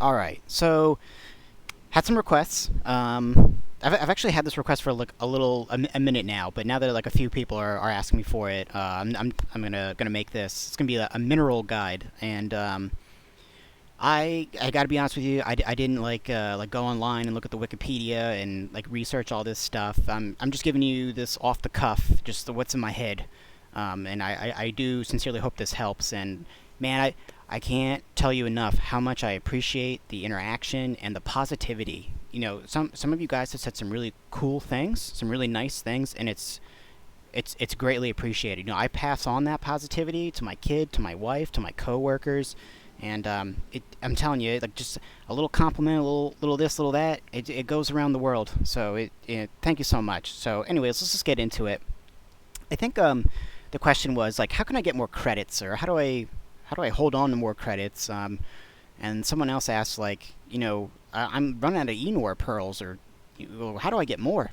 All right. So had some requests. I've actually had this request for like a minute now, but now that like a few people are asking me for it, I'm gonna make this. It's gonna be a mineral guide, and I gotta be honest with you. I didn't like go online and look at the Wikipedia and like research all this stuff. I'm just giving you this off the cuff, just what's in my head. And I do sincerely hope this helps. And man, I can't tell you enough how much I appreciate the interaction and the positivity. Some of you guys have said some really cool things, some really nice things, and it's greatly appreciated. I pass on that positivity to my kid, to my wife, to my coworkers, and I'm telling you, like just a little compliment, a little this, little that, it goes around the world. So thank you so much. So, anyways, let's just get into it. I think the question was like, how can I get more credits, or how do I hold on to more credits? And someone else asked like, I'm running out of Enor pearls, or how do I get more?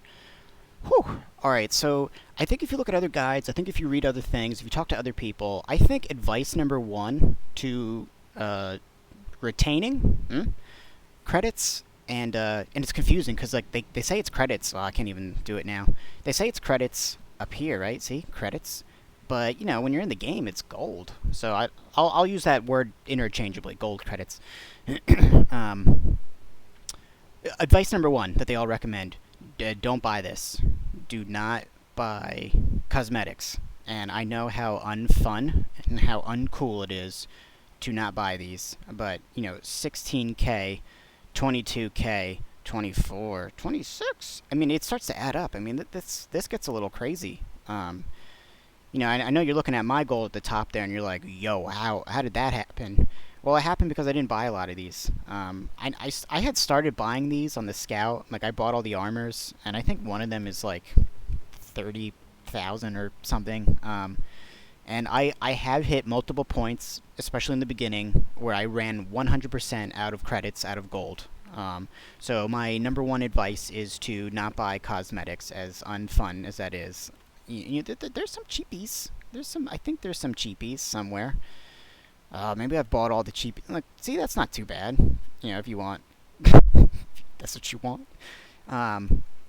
Whew. All right, so I think if you look at other guides, I think if you read other things, if you talk to other people, I think advice number one to retaining credits, and it's confusing because like they say it's credits. Well, I can't even do it now. They say it's credits up here, right? See, credits. But when you're in the game, it's gold. So I'll use that word interchangeably. Gold credits. um, Advice number one that they all recommend: don't buy this. Do not buy cosmetics. And I know how unfun and how uncool it is to not buy these. But 16K, 22K, 24, 26. I mean, it starts to add up. I mean, this gets a little crazy. I know you're looking at my goal at the top there, and you're like, "Yo, how did that happen?" Well, it happened because I didn't buy a lot of these. I had started buying these on the Scout. Like, I bought all the armors, and I think one of them is like 30,000 or something. And I have hit multiple points, especially in the beginning, where I ran 100% out of credits, out of gold. So my number one advice is to not buy cosmetics, as unfun as that is. There's some cheapies. I think there's some cheapies somewhere. Maybe I've bought all the cheap. Like, see, that's not too bad. If you want, that's what you want.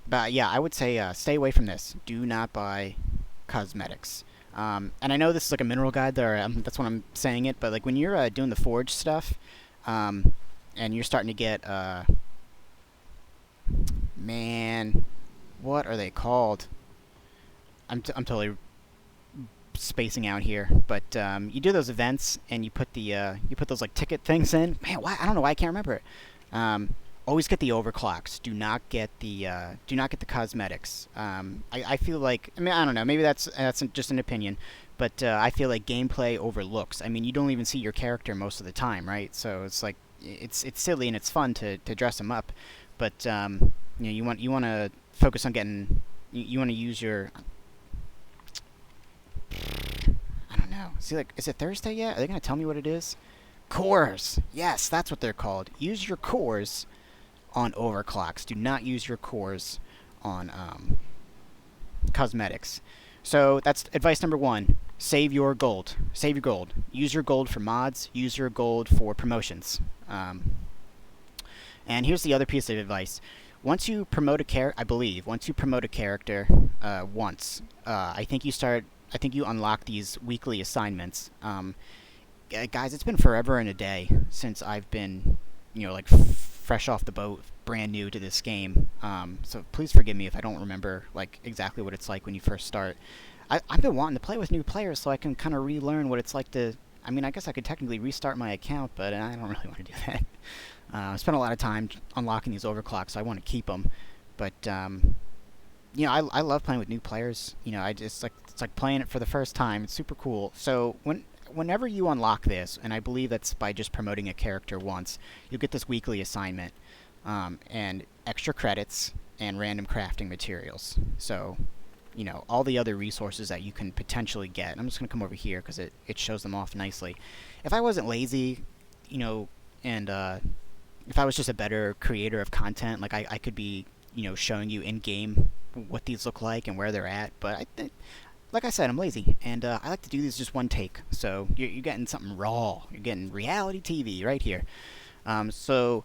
But yeah, I would say stay away from this. Do not buy cosmetics. And I know this is like a mineral guide there. That's what I'm saying it. But like when you're doing the forge stuff, and you're starting to get man, what are they called? I'm totally spacing out here, but you do those events and you put those like ticket things in. Man, why I don't know why I can't remember it. Always get the overclocks. Do not get the cosmetics. I feel like, I mean, I don't know. Maybe that's just an opinion, but I feel like gameplay overlooks. I mean, you don't even see your character most of the time, right? So it's like it's silly and it's fun to dress them up, but you want to focus on getting. You want to use your. I don't know. See, like, is it Thursday yet? Are they gonna tell me what it is? Cores. Yes, that's what they're called. Use your cores on overclocks. Do not use your cores on cosmetics. So that's advice number one. Save your gold. Save your gold. Use your gold for mods. Use your gold for promotions. And here's the other piece of advice. Once you promote a character, I believe, once you promote a character once, I think you unlock these weekly assignments. Guys, it's been forever and a day since I've been, like fresh off the boat, brand new to this game. So please forgive me if I don't remember like exactly what it's like when you first start. I've been wanting to play with new players so I can kind of relearn what it's like to. I mean, I guess I could technically restart my account, but I don't really want to do that. I spent a lot of time unlocking these overclocks, so I want to keep them. But I love playing with new players. I just like it's like playing it for the first time. It's super cool. So whenever you unlock this, and I believe that's by just promoting a character once, you'll get this weekly assignment, and extra credits and random crafting materials. So, all the other resources that you can potentially get. I'm just going to come over here because it shows them off nicely. If I wasn't lazy, and if I was just a better creator of content, like I could be, showing you in-game what these look like and where they're at. But like I said, I'm lazy, and I like to do these just one take. So you're getting something raw. You're getting reality TV right here. So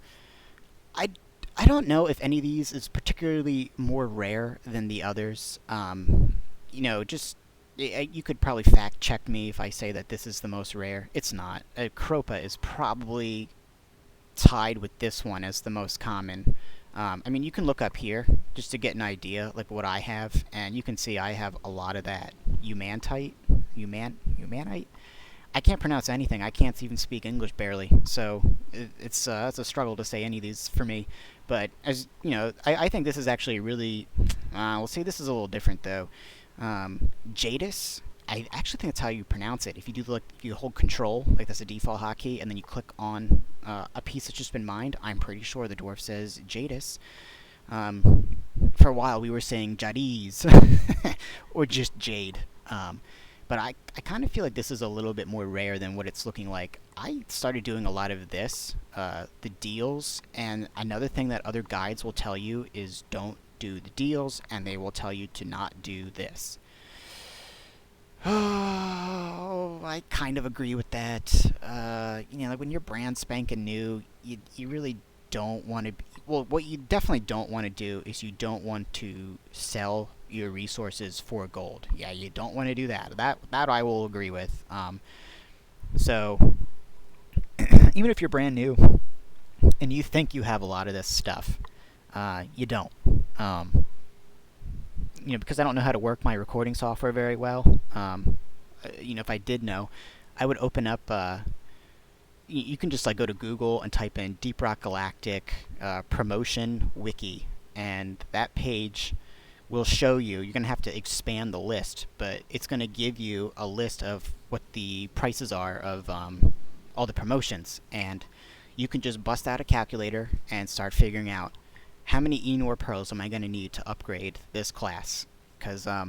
I I don't know if any of these is particularly more rare than the others. Just you could probably fact check me if I say that this is the most rare. It's not. Cropa is probably tied with this one as the most common. I mean, you can look up here just to get an idea, like what I have, and you can see I have a lot of that humanite. I can't pronounce anything. I can't even speak English barely, so it's a struggle to say any of these for me. But as you know, I think this is actually really. We'll see. This is a little different though. Jadis. I actually think that's how you pronounce it. If you do like if you hold Control, like that's a default hotkey, and then you click on a piece that's just been mined, I'm pretty sure the dwarf says Jadis. For a while we were saying Jadis or just Jade. But I kind of feel like this is a little bit more rare than what it's looking like. I started doing a lot of this, the deals, and another thing that other guides will tell you is don't do the deals, and they will tell you to not do this. Oh, I kind of agree with that. Like when you're brand spanking new, you really don't want to. Well, what you definitely don't want to do is you don't want to sell your resources for gold. Yeah, you don't want to do that. That I will agree with. So even if you're brand new and you think you have a lot of this stuff, you don't. Um, because I don't know how to work my recording software very well. If I did know, I would open up. You can just like go to Google and type in Deep Rock Galactic promotion wiki, and that page will show you. You're gonna have to expand the list, but it's gonna give you a list of what the prices are of all the promotions, and you can just bust out a calculator and start figuring out how many Enor pearls am I going to need to upgrade this class? Because I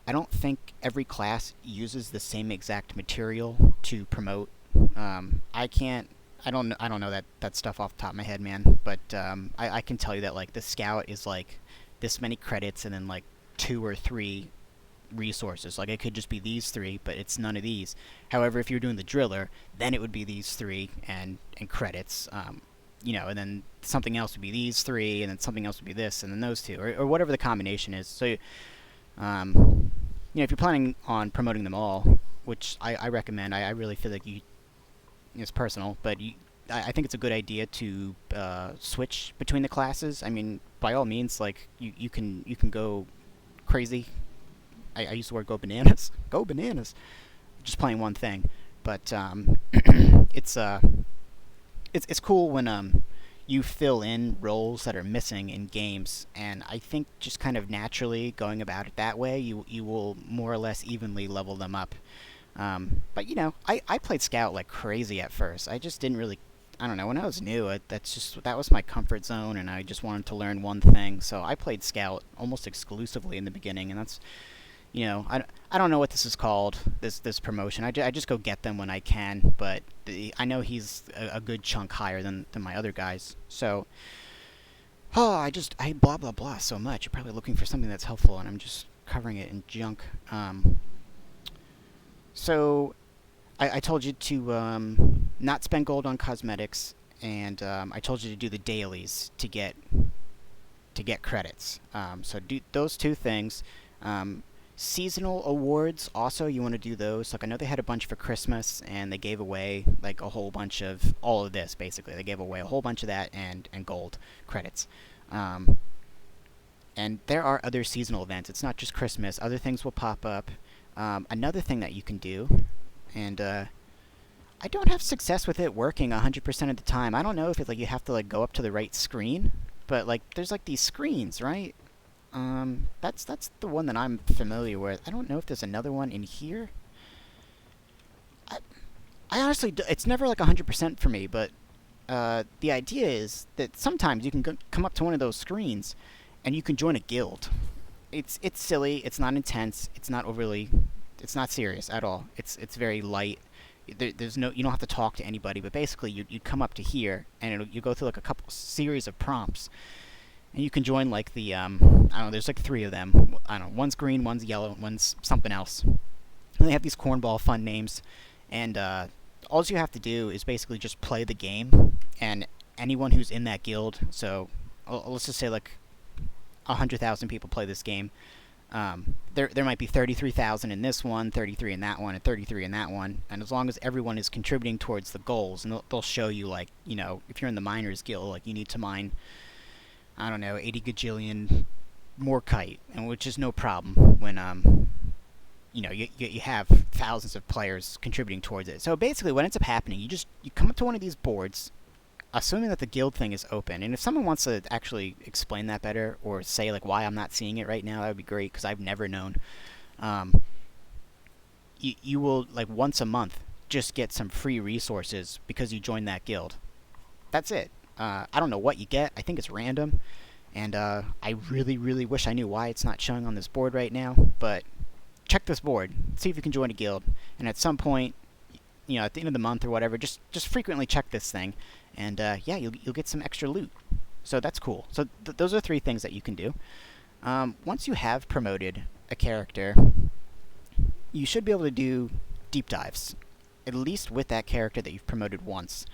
don't think every class uses the same exact material to promote. I can't. I don't know that stuff off the top of my head, man. But I can tell you that like the scout is like this many credits and then like 2 or 3 resources. Like it could just be these 3, but it's none of these. However, if you're doing the driller, then it would be these 3 and credits. And then something else would be these 3, and then something else would be this, and then those 2, or whatever the combination is. So, if you're planning on promoting them all, which I recommend, I really feel like it's personal, but I think it's a good idea to switch between the classes. I mean, by all means, like you can go crazy. I use the word go bananas, go bananas, just playing one thing, but it's it's cool when you fill in roles that are missing in games, and I think just kind of naturally going about it that way, you will more or less evenly level them up. But I played Scout like crazy at first. I just didn't really. I don't know. When I was new, that was my comfort zone, and I just wanted to learn one thing. So I played Scout almost exclusively in the beginning, and that's I don't know what this is called, this promotion. I just go get them when I can, but I know he's a good chunk higher than my other guys. So, I blah blah blah so much. You're probably looking for something that's helpful, and I'm just covering it in junk. So, I told you to not spend gold on cosmetics, and I told you to do the dailies to get credits. So do those 2 things. Seasonal awards, also, you want to do those. Like, I know they had a bunch for Christmas, and they gave away, like, a whole bunch of all of this, basically. They gave away a whole bunch of that and gold credits. And there are other seasonal events. It's not just Christmas. Other things will pop up. Another thing that you can do, and I don't have success with it working 100% of the time. I don't know if it's, like, you have to, like, go up to the right screen, but, like, there's, like, these screens, right? That's the one that I'm familiar with. I don't know if there's another one in here. I, I honestly, it's never like 100% for me, but the idea is that sometimes you can come up to one of those screens, and you can join a guild. It's silly. It's not intense. It's not overly. It's not serious at all. It's very light. There's no. You don't have to talk to anybody, but basically you'd come up to here, and you go through like a couple series of prompts. And you can join like the, I don't know, there's like 3 of them. I don't know, one's green, one's yellow, one's something else. And they have these cornball fun names. And all you have to do is basically just play the game, and anyone who's in that guild. So let's just say like 100,000 people play this game. There might be 33,000 in this one, 33 in that one, and 33 in that one. And as long as everyone is contributing towards the goals, and they'll show you, like, if you're in the miners guild, like, you need to mine, I don't know, 80 gajillion more kite, and which is no problem when you have thousands of players contributing towards it. So basically, what ends up happening, you come up to one of these boards, assuming that the guild thing is open. And if someone wants to actually explain that better, or say like why I'm not seeing it right now, that would be great, because I've never known. Um, you will, like, once a month just get some free resources because you joined that guild. That's it. I don't know what you get. I think it's random, and I really, really wish I knew why it's not showing on this board right now. But check this board, see if you can join a guild, and at some point, at the end of the month or whatever, just frequently check this thing, and yeah, you'll get some extra loot. So that's cool. So those are three things that you can do. Once you have promoted a character, you should be able to do deep dives, at least with that character that you've promoted once.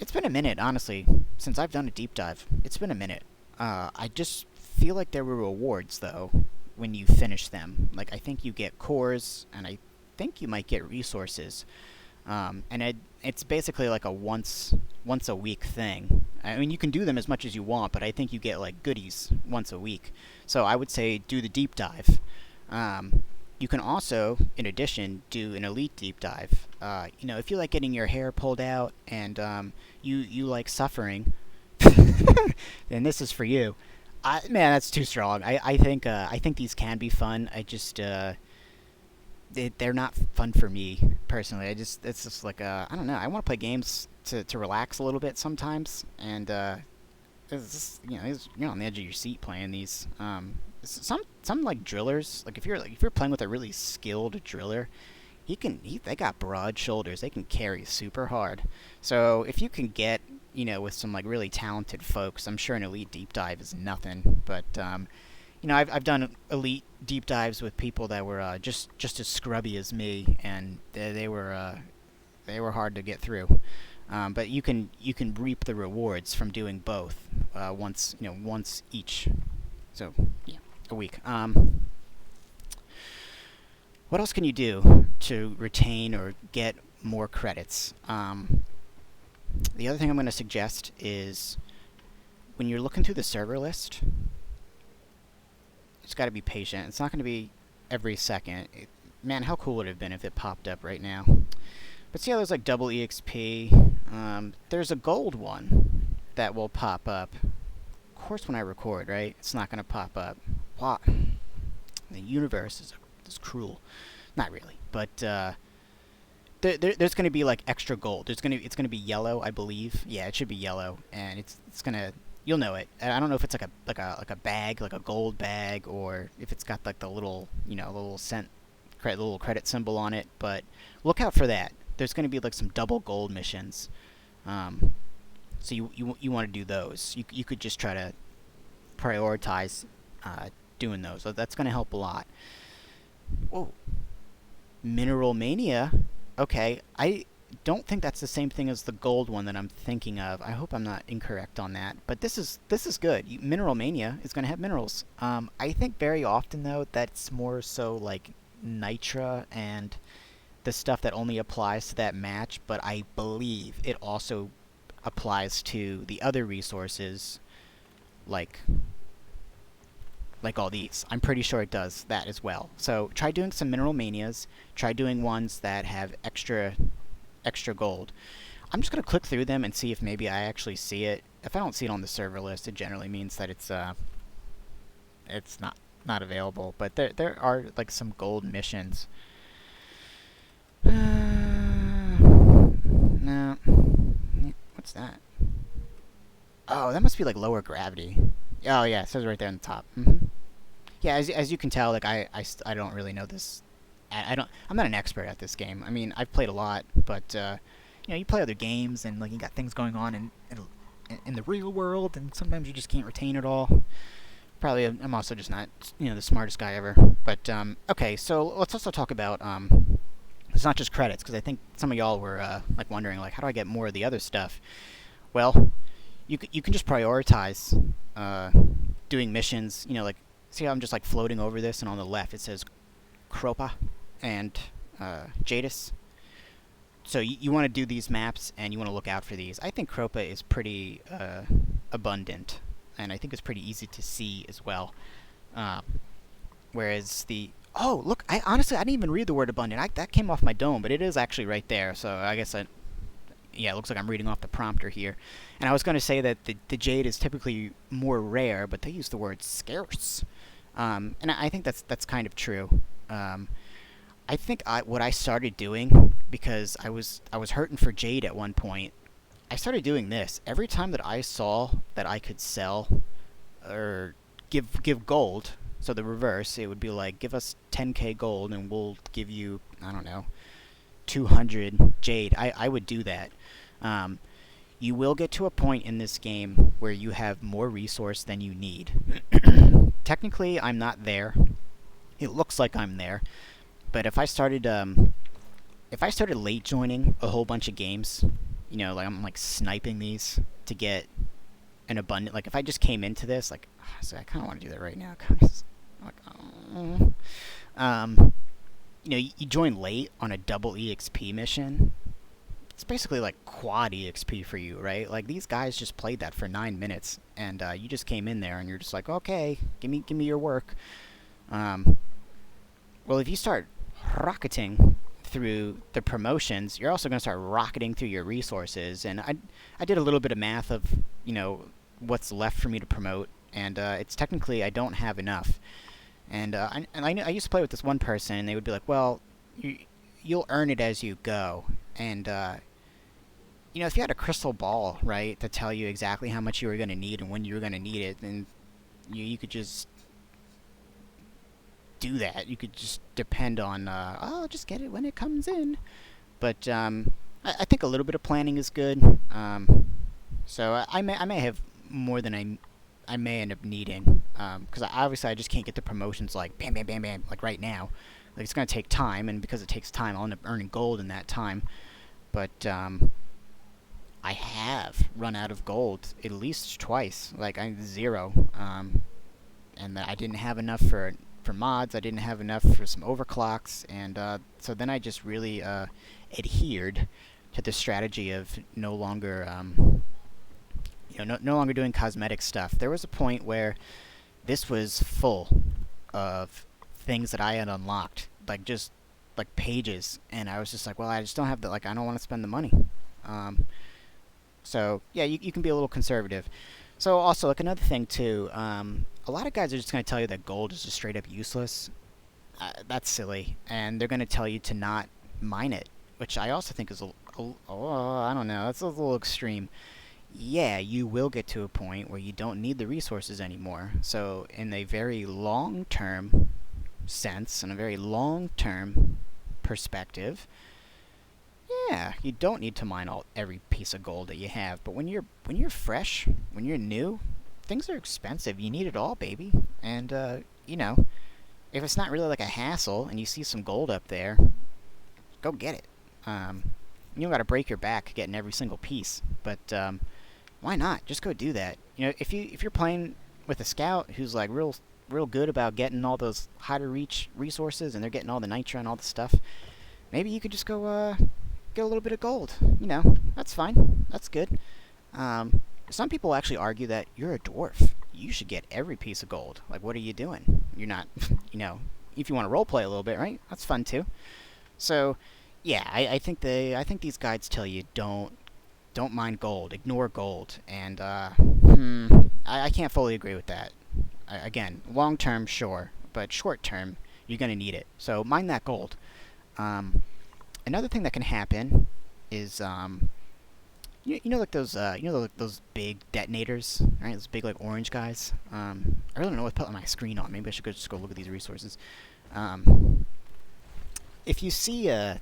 It's been a minute, honestly, since I've done a deep dive. It's been a minute. I just feel like there were rewards, though, when you finish them. Like, I think you get cores, and I think you might get resources. And it's basically like a once a week thing. I mean, you can do them as much as you want, but I think you get like goodies once a week. So I would say do the deep dive. You can also, in addition, do an elite deep dive. If you like getting your hair pulled out, and you like suffering, then this is for you. Man, that's too strong. I think these can be fun. They're not fun for me personally. It's just like, I don't know. I want to play games to relax a little bit sometimes, and it's just, you're on the edge of your seat playing these. Some like drillers, like if you're playing with a really skilled driller, they got broad shoulders. They can carry super hard. So if you can get, with some like really talented folks, I'm sure an elite deep dive is nothing. But I've done elite deep dives with people that were just as scrubby as me, and they were hard to get through. But you can reap the rewards from doing both once each. So yeah, a week. What else can you do to retain or get more credits? The other thing I'm going to suggest is, when you're looking through the server list, it's got to be patient. It's not going to be every second. Man, how cool would it have been if it popped up right now? But see how there's like double EXP? There's a gold one that will pop up. Of course, when I record, right? It's not going to pop up. What? The universe is cruel. Not really, but there's going to be like extra gold. It's going to be yellow, I believe. Yeah, it should be yellow, and it's going to, you'll know it. I don't know if it's like a bag, like a gold bag, or if it's got like the little, little credit symbol on it. But look out for that. There's going to be like some double gold missions. So you want to do those. You could just try to prioritize doing those. So that's going to help a lot. Whoa. Mineral Mania. Okay, I don't think that's the same thing as the gold one that I'm thinking of. I hope I'm not incorrect on that. But this is good. Mineral Mania is going to have minerals. I think very often, though, that's more so like Nitra and the stuff that only applies to that match. But I believe it also applies to the other resources, like all these. I'm pretty sure it does that as well. So try doing some Mineral Manias. Try doing ones that have extra gold. I'm just going to click through them and see if maybe I actually see it. If I don't see it on the server list, it generally means that it's not available. But there are like some gold missions. No. What's that? Oh, that must be like lower gravity. Oh yeah, it says right there on the top. Yeah, as you can tell, like I don't really know this. I'm not an expert at this game. I mean, I've played a lot, but you play other games, and like you got things going on in the real world, and sometimes you just can't retain it all. Probably, I'm also just not the smartest guy ever. But okay, so let's also talk about It's not just credits, because I think some of y'all were like wondering, like, how do I get more of the other stuff? Well, you can just prioritize doing missions. You know, like, see how I'm just like floating over this, and on the left it says Kropa and Jadis. So you want to do these maps, and you want to look out for these. I think Kropa is pretty abundant, and I think it's pretty easy to see as well. Uh, Whereas the look, I honestly I didn't even read the word abundant. That came off my dome, but it is actually right there. So I guess yeah, it looks like I'm reading off the prompter here. And I was going to say that the jade is typically more rare, but they use the word scarce. And I think that's kind of true. I think what I started doing, because I was hurting for jade at one point, I started doing this. Every time that I saw that I could sell or give gold, so the reverse, it would be like, give us 10k gold and we'll give you, I don't know, 200 jade. I would do that. Um, you will get to a point in this game where you have more resource than you need. Technically, I'm not there. It looks like I'm there, but if I started late joining a whole bunch of games, you know, like I'm like sniping these to get an abundant. Like if I just came into this, like, so I kind of want to do that right now. Like, you know, you join late on a double EXP mission. It's basically like quad EXP for you, right? Like these guys just played that for 9 minutes, and you just came in there and you're just like, okay, give me your work. Well, if you start rocketing through the promotions, you're also going to start rocketing through your resources. And I did a little bit of math of, you know, what's left for me to promote, and it's technically I don't have enough. And I used to play with this one person, and they would be like, well, you'll earn it as you go. And, you know, if you had a crystal ball, right, to tell you exactly how much you were going to need and when you were going to need it, then you could just do that. You could just depend on, just get it when it comes in. But I think a little bit of planning is good. So I may have more than I may end up needing, because obviously I just can't get the promotions like bam, bam, bam, bam, like right now. Like it's gonna take time, and because it takes time, I'll end up earning gold in that time. But I have run out of gold at least twice. Like I'm zero, and I didn't have enough for mods. I didn't have enough for some overclocks, and so then I just really adhered to the strategy of no longer. You know, no longer doing cosmetic stuff. There was a point where this was full of things that I had unlocked, like just like pages, and I was just like, well, I just don't have the, like, I don't want to spend the money. So yeah, you can be a little conservative. So also, like another thing too, a lot of guys are just going to tell you that gold is just straight up useless. That's silly, and they're going to tell you to not mine it, which I also think is I don't know, that's a little extreme. Yeah, you will get to a point where you don't need the resources anymore. So in a very long-term sense, in a very long-term perspective, yeah, you don't need to mine every piece of gold that you have. But when you're fresh, when you're new, things are expensive. You need it all, baby. And you know, if it's not really like a hassle and you see some gold up there, go get it. You don't got to break your back getting every single piece, but why not? Just go do that. You know, if you're playing with a scout who's like real good about getting all those high to reach resources, and they're getting all the nitra and all the stuff, maybe you could just go get a little bit of gold. You know, that's fine. That's good. Some people actually argue that you're a dwarf. You should get every piece of gold. Like, what are you doing? You're not, you know, if you want to roleplay a little bit, right? That's fun too. So, yeah, I think these guides tell you don't mine gold, ignore gold, and I can't fully agree with that. Again, long term, sure, but short term, you're gonna need it. So mine that gold. Another thing that can happen is you know like those those big detonators, right? Those big like orange guys. I really don't know what to put on my screen on. Maybe I should just go look at these resources. If you see a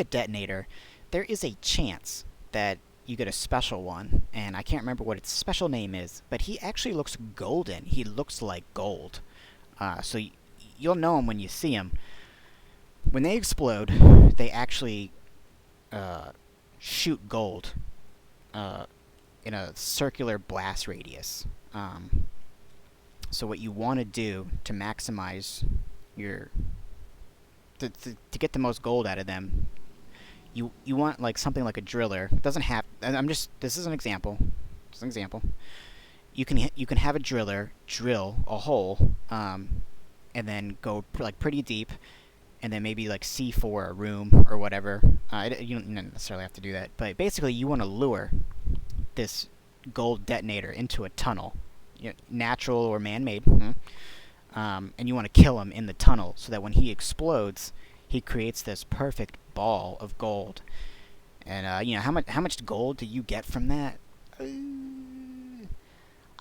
detonator, there is a chance that you get a special one, and I can't remember what its special name is, but he actually looks golden. He looks like gold. So you'll know him when you see him. When they explode, they actually uh, shoot gold uh, in a circular blast radius. Um, so what you want to do to maximize your to get the most gold out of them, you want like something like a driller. It doesn't have. And I'm just this is an example. Just an example. You can have a driller drill a hole, and then go like pretty deep, and then maybe like C4 a room or whatever. You don't necessarily have to do that, but basically you want to lure this gold detonator into a tunnel, natural or man-made, and you want to kill him in the tunnel so that when he explodes, he creates this perfect ball of gold. And how much gold do you get from that?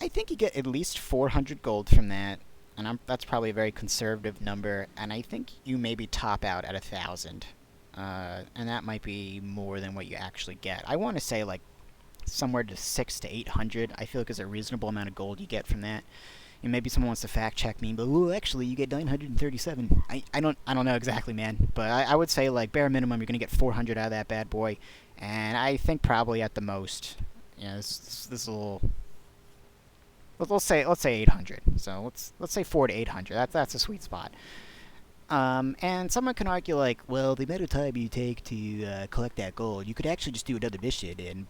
I think you get at least 400 gold from that, and that's probably a very conservative number. And I think you maybe top out at 1,000, and that might be more than what you actually get. I want to say like somewhere to 600 to 800. I feel like is a reasonable amount of gold you get from that. And maybe someone wants to fact check me, but actually you get 937. I don't know exactly, man, but I would say like bare minimum you're gonna get 400 out of that bad boy, and I think probably at the most, this is a little. Let's say 800. So let's say 400 to 800. That's a sweet spot. And someone can argue like, well, the amount of time you take to collect that gold, you could actually just do another mission. And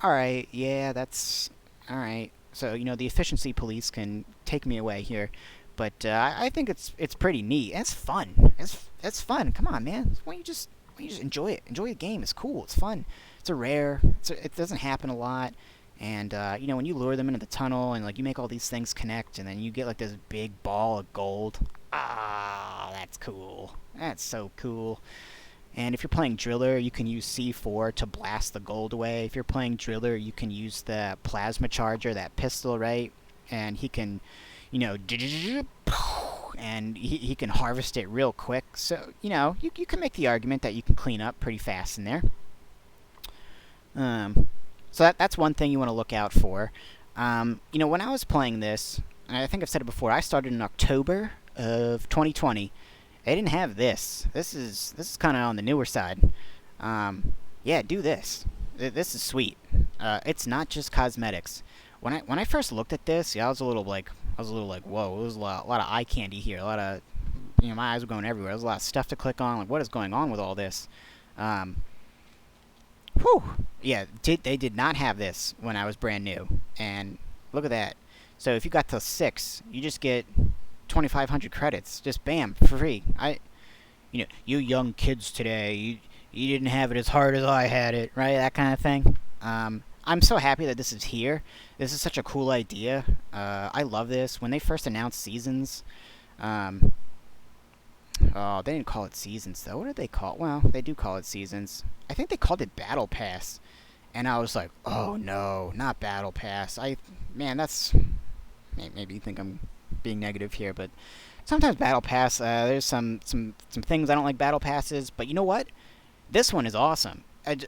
all right, yeah, that's all right. So the efficiency police can take me away here, but I think it's pretty neat. It's fun. It's fun. Come on, man. Why don't you just enjoy it? Enjoy the game. It's cool. It's fun. It's a rare. It doesn't happen a lot. And when you lure them into the tunnel and like you make all these things connect, and then you get like this big ball of gold. Ah, that's cool. That's so cool. And if you're playing Driller, you can use C4 to blast the gold away. If you're playing Driller, you can use the plasma charger, that pistol, right? And he can, and he can harvest it real quick. So, you can make the argument that you can clean up pretty fast in there. So that's one thing you want to look out for. When I was playing this, and I think I've said it before, I started in October of 2020. They didn't have this. This is kind of on the newer side. Yeah, do this. This is sweet. It's not just cosmetics. When I first looked at this, I was a little like, whoa. There was a lot of eye candy here. A lot of, my eyes were going everywhere. There was a lot of stuff to click on. Like, what is going on with all this? Whew. Yeah, they did not have this when I was brand new. And look at that. So if you got to 6, you just get 2,500 credits. Just bam, for free. You young kids today, you didn't have it as hard as I had it, right? That kind of thing. I'm so happy that this is here. This is such a cool idea. I love this. When they first announced seasons, oh, they didn't call it seasons though. What did they call it? Well, they do call it seasons. I think they called it Battle Pass. And I was like, oh no, not Battle Pass. Man, that's maybe you think I'm being negative here, but sometimes Battle Pass, there's some things I don't like Battle Passes, but you know what? This one is awesome.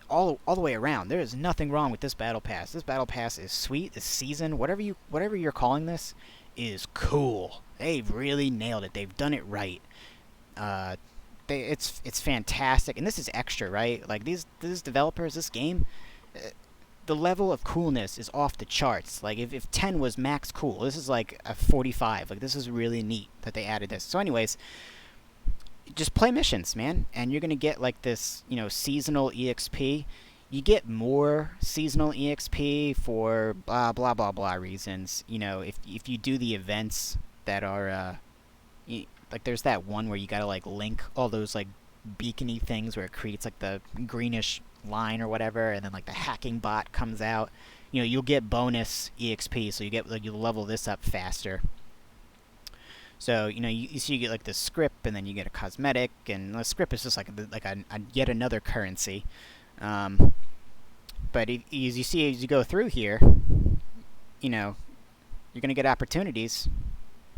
All the way around. There is nothing wrong with this Battle Pass. This Battle Pass is sweet. This season, whatever you're calling this, is cool. They've really nailed it. They've done it right. It's fantastic, and this is extra, right? Like these developers, this game, the level of coolness is off the charts. Like if 10 was max cool, this is like a 45. Like this is really neat that they added this. So anyways, just play missions, man, and you're gonna get like this, seasonal EXP. You get more seasonal EXP for blah blah blah blah reasons. If you do the events that are like there's that one where you gotta like link all those like beacony things where it creates like the greenish line or whatever, and then like the hacking bot comes out. You'll get bonus EXP, so you level this up faster. So you get like the script, and then you get a cosmetic, and the script is just like a yet another currency. But as you go through here, you're gonna get opportunities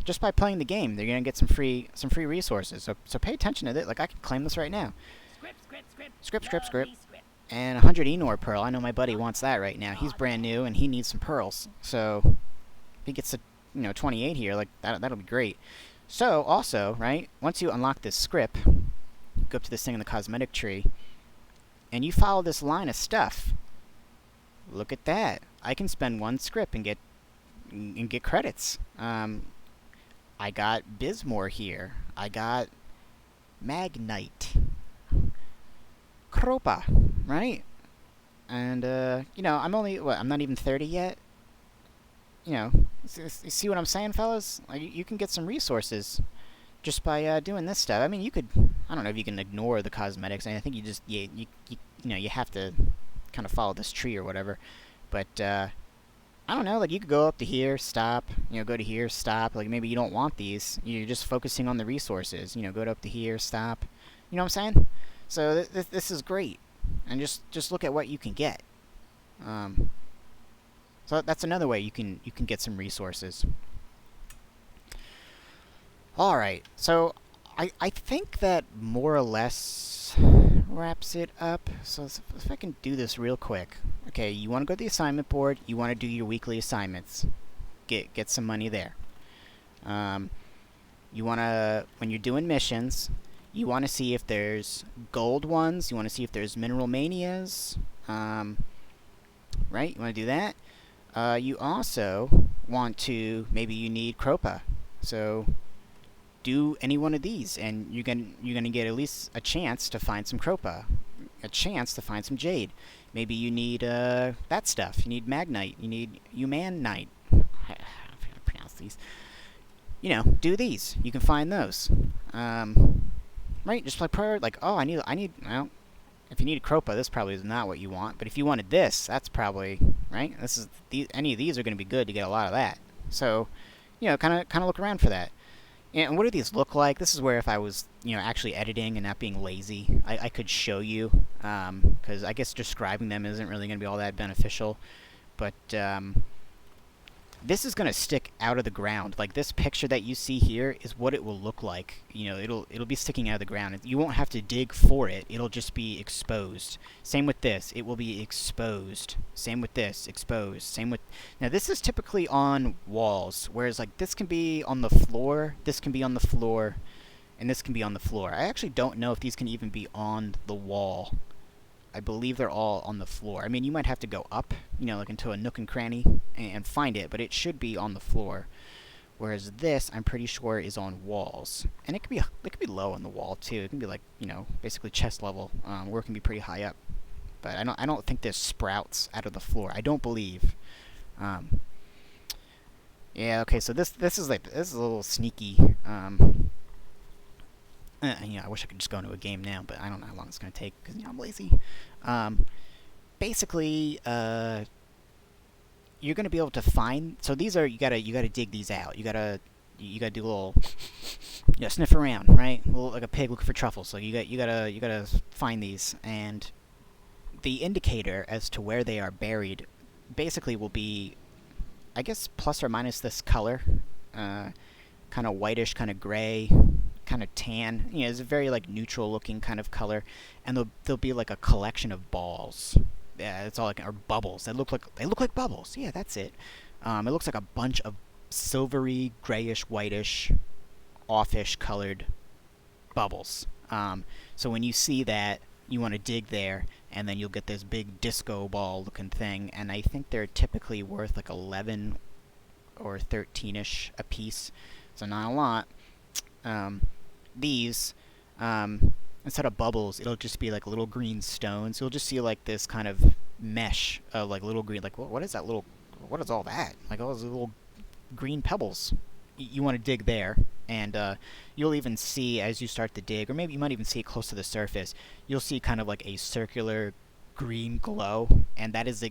just by playing the game. They're gonna get some free resources. So pay attention to this. Like I can claim this right now. Script. And 100 Enor Pearl. I know my buddy wants that right now. He's brand new and he needs some pearls. So if he gets to 28 here, like that'll be great. So also, right, once you unlock this script, go up to this thing in the cosmetic tree, and you follow this line of stuff. Look at that. I can spend 1 script and get credits. I got Bismore here. I got Magnite. Kropa, right? And, you know, I'm not even 30 yet. You know, see what I'm saying, fellas? Like, you can get some resources just by doing this stuff. I mean, you could, I don't know if you can ignore the cosmetics. I think you just, you know, you have to kind of follow this tree or whatever. But, I don't know, like, you could go up to here, stop, you know, go to here, stop. Like, maybe you don't want these. You're just focusing on the resources. You know, go up to here, stop. You know what I'm saying? So this is great. And just look at what you can get. So that's another way you can get some resources. All right, so I think that more or less wraps it up. So if I can do this real quick. Okay, you want to go to the assignment board. You want to do your weekly assignments. Get some money there. You want to, when you're doing missions, you want to see if there's gold ones. You want to see if there's mineral manias. Right? You want to do that. You also want to, maybe you need Kropa. So do any one of these, and you're gonna get at least a chance to find some Kropa, a chance to find some Jade. Maybe you need that stuff. You need Magnite. You need Humanite. I don't know how to pronounce these. You know, do these. You can find those. Right? Just like prior, like, oh, I need. Well, if you need Kropa, this probably is not what you want. But if you wanted this, that's probably right. Any of these are going to be good to get a lot of that. So, you know, kind of look around for that. And what do these look like? This is where if I was, you know, actually editing and not being lazy, I could show you. Because I guess describing them isn't really going to be all that beneficial. But this is going to stick out of the ground. Like, this picture that you see here is what it will look like. You know, it'll be sticking out of the ground. You won't have to dig for it. It'll just be exposed. Same with this. It will be exposed. Same with this. Exposed. Same with... Now, this is typically on walls, whereas, like, this can be on the floor, this can be on the floor, and this can be on the floor. I actually don't know if these can even be on the wall. I believe they're all on the floor. I mean, you might have to go up, you know, like into a nook and cranny and find it, but it should be on the floor. Whereas this, I'm pretty sure, is on walls, and it could be low on the wall too. It can be like, you know, basically chest level, or it can be pretty high up. But I don't think there's sprouts out of the floor. I don't believe. Yeah. Okay. So this is a little sneaky. You know, I wish I could just go into a game now, but I don't know how long it's going to take because, you know, I'm lazy. Basically, you're going to be able to find. So these are you gotta dig these out. You gotta do a little, you know, sniff around, right? A little, like a pig looking for truffles. So you gotta find these, and the indicator as to where they are buried, basically will be, I guess, plus or minus this color, kind of whitish, kind of gray, kind of tan. You know, it's a very like neutral looking kind of color, and there'll be like a collection of balls. Yeah, it's all like, or bubbles. They look like bubbles. Yeah, that's it. It looks like a bunch of silvery, grayish, whitish, offish colored bubbles. So when you see that, you want to dig there, and then you'll get this big disco ball looking thing. And I think they're typically worth like 11 or 13ish a piece, so not a lot. These, instead of bubbles, it'll just be like little green stones. You'll just see like this kind of mesh of like little green, like what is that little, what is all that? Like all those little green pebbles. You want to dig there, and you'll even see as you start to dig, or maybe you might even see it close to the surface, you'll see kind of like a circular green glow, and that is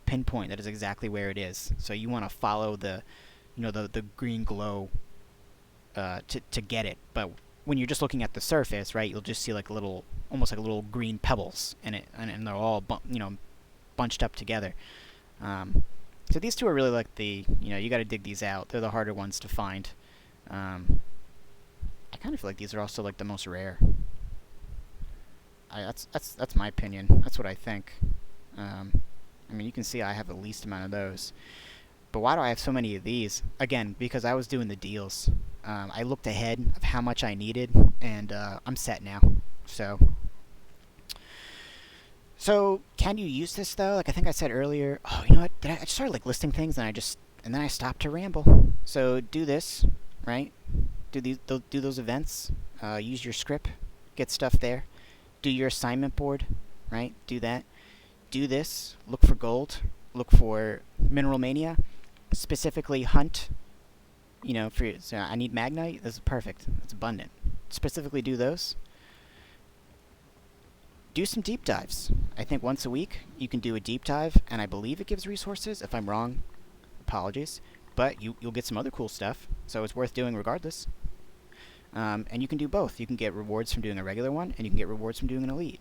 pinpoint. That is exactly where it is. So you want to follow the, you know, the green glow to get it. But when you're just looking at the surface, right, you'll just see like little, almost like little green pebbles in it, and they're all bunched up together. So these two are really like the, you know, you got to dig these out. They're the harder ones to find. I kind of feel like these are also like the most rare. That's my opinion. That's what I think. I mean, you can see I have the least amount of those. But why do I have so many of these? Again, because I was doing the deals. I looked ahead of how much I needed, and I'm set now. So, can you use this though? Like I think I said earlier. Oh, you know what? I just started like listing things, and then I stopped to ramble. So do this, right? Do those events. Use your script. Get stuff there. Do your assignment board, right? Do that. Do this. Look for gold. Look for mineral mania. Specifically hunt. So I need magnite. This is perfect. It's abundant. Specifically do those. Do some deep dives. I think once a week you can do a deep dive, and I believe it gives resources. If I'm wrong, apologies. But you'll get some other cool stuff, so it's worth doing regardless. And you can do both. You can get rewards from doing a regular one, and you can get rewards from doing an elite.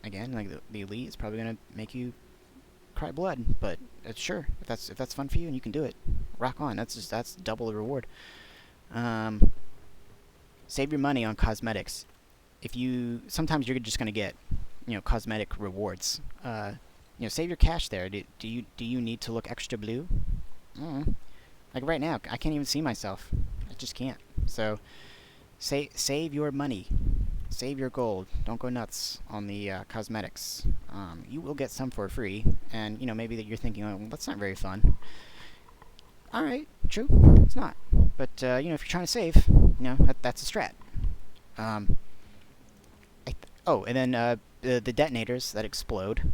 Again, like the elite is probably gonna make you cry blood, but sure, if that's fun for you and you can do it, rock on. That's double the reward. Save your money on cosmetics. Sometimes you're just gonna get, cosmetic rewards. Save your cash there. Do you need to look extra blue? Like right now, I can't even see myself. I just can't. So, save your money. Save your gold. Don't go nuts on the cosmetics. You will get some for free, and maybe that you're thinking, oh, well, that's not very fun. All right, true, it's not. But if you're trying to save, that's a strat. And then the detonators that explode,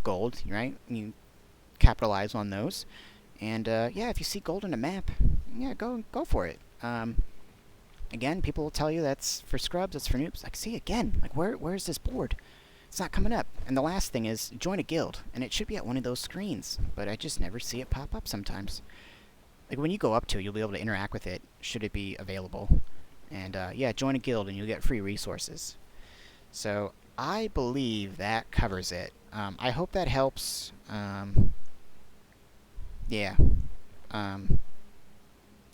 gold, right? You capitalize on those, and if you see gold on a map, go for it. Again, people will tell you that's for scrubs, that's for noobs. Like, see, again, like, where's this board? It's not coming up. And the last thing is, join a guild. And it should be at one of those screens, but I just never see it pop up sometimes. Like, when you go up to it, you'll be able to interact with it, should it be available. And, join a guild and you'll get free resources. So, I believe that covers it. I hope that helps.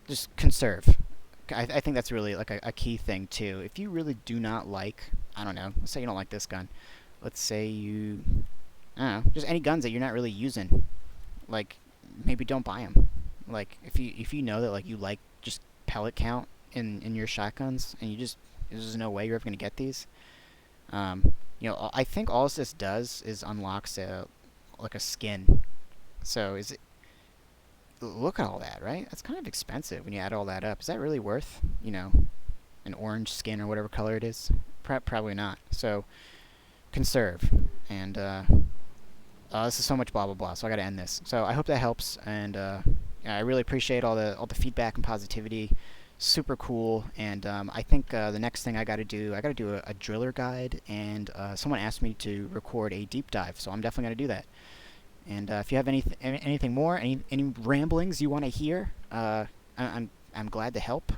Just conserve. I think that's really like a key thing too. If you really do not like, I don't know, let's say you don't like this gun. Let's say you, I don't know, just any guns that you're not really using. Like, maybe don't buy them. Like, if you know that like you like just pellet count in your shotguns, and there's no way you're ever gonna get these. I think all this does is unlocks a skin. So look at all that, right? That's kind of expensive when you add all that up. Is that really worth, an orange skin or whatever color it is? Probably not. So, conserve. And, this is so much blah, blah, blah, so I gotta end this. So, I hope that helps, and, I really appreciate all the feedback and positivity. Super cool, and, I think, the next thing I gotta do a driller guide, and, someone asked me to record a deep dive, so I'm definitely gonna do that. And if you have anything more, any ramblings you want to hear, I'm glad to help.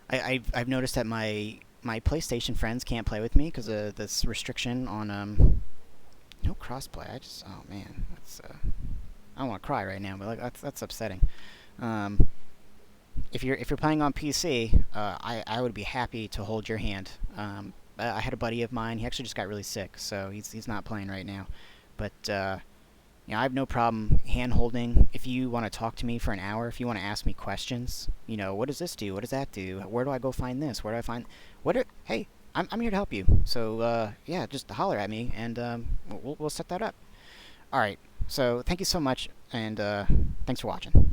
I've noticed that my PlayStation friends can't play with me because of this restriction on no crossplay. Oh man, I don't want to cry right now, but like that's upsetting. If you're playing on PC, I would be happy to hold your hand. I had a buddy of mine. He actually just got really sick, so he's not playing right now. But, I have no problem hand-holding. If you want to talk to me for an hour, if you want to ask me questions, what does this do? What does that do? Where do I go find this? Where do I find... Hey, I'm here to help you. So, just holler at me, and we'll set that up. Alright, so thank you so much, and thanks for watching.